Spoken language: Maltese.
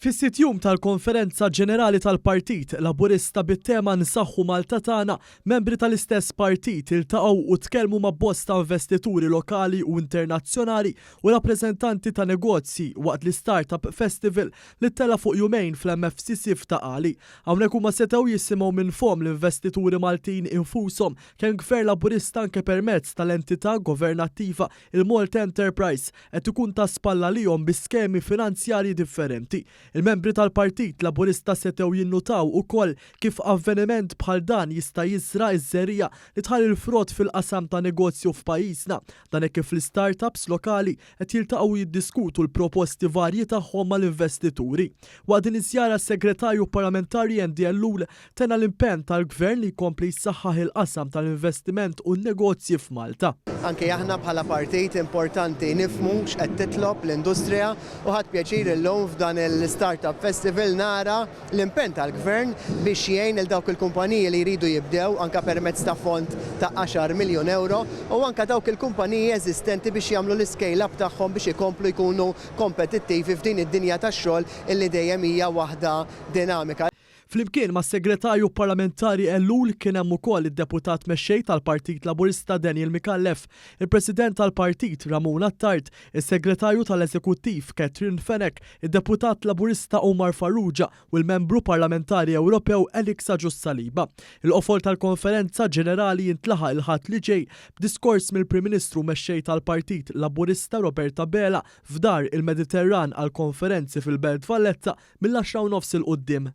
Fis-sitjum tal-Konferenza Ġenerali tal-Partit Laburista bit-tema Nsaħħu Malta tagħna, membri tal-istess partit iltaqgħu u tkellmu ma' bosta investituri lokali u internazzjonali u rappreżentanti ta' negozji waqt li Startup Festival li tella fuq jumejn fl-MFCC f'Taqali. Hawnhekk huma setgħu jisimgħu minn fom l-investituri Maltin infushom kemm Gvern Laburista anke permezz tal-entità governattiva il-Malta Enterprise qed ikun ta' spalla lihom bi skemi finanzjarji differenti. Il-membri tal-Partit Laburista setgħu jinnutaw ukoll kif avveniment bħal dan jista' jiżra ż-żerriegħa li tħalli l-frott fil-qasam ta' negozju f'pajjiżna, dan hekk kif l-startups lokali qed jiltaqgħu jiddiskutu l-proposti varji tagħhom mal-investituri. Waqt din iż-żjara s-Segretarju Parlamentari Andy Ellul tena l-impenn tal-Gvern li jkompli jsaħħaħ il-qasam tal-investiment u n-negozji f'Malta. Anke aħna bħala partit importanti nifhmu x'qed titlob l-industrija u ħadd pjaċir illum f'dan il-Startup Festival nara l-impenn tal-Gvern biex jgħin il dawk il-kumpaniji li jridu jibdew anke permezz ta' fond ta' 10 miljun euro u anke dawk il-kumpaniji eżistenti biex jagħmlu l-scale-up tagħhom biex ikomplu jkunu kompetittivi f'din id-dinja tax-xogħol illi dejjem hija waħda dinamika. Flimkien ma' segretarju parlamentari Ellul kien hemm ukoll id-deputat mexxej tal-Partit Laburista Daniel Mikallef, il-President tal-Partit Ramon Attard, is-Segretarju tal-Eżekuttiv Catherine Fenech, id-Deputat Laburista Omar Farrugia u l-Membru Parlamentari Ewropew Elix Agius-Saliba. Il-qofol tal-Konferenza Ġenerali jintlaħaq il-ħadd li ġej b'diskors mill-Prim Ministru mexxej tal-Partit Laburista Roberta Bela f'dar il-Mediterran għal konferenzi fil-Belt Valletta mill-10 il-qudiem.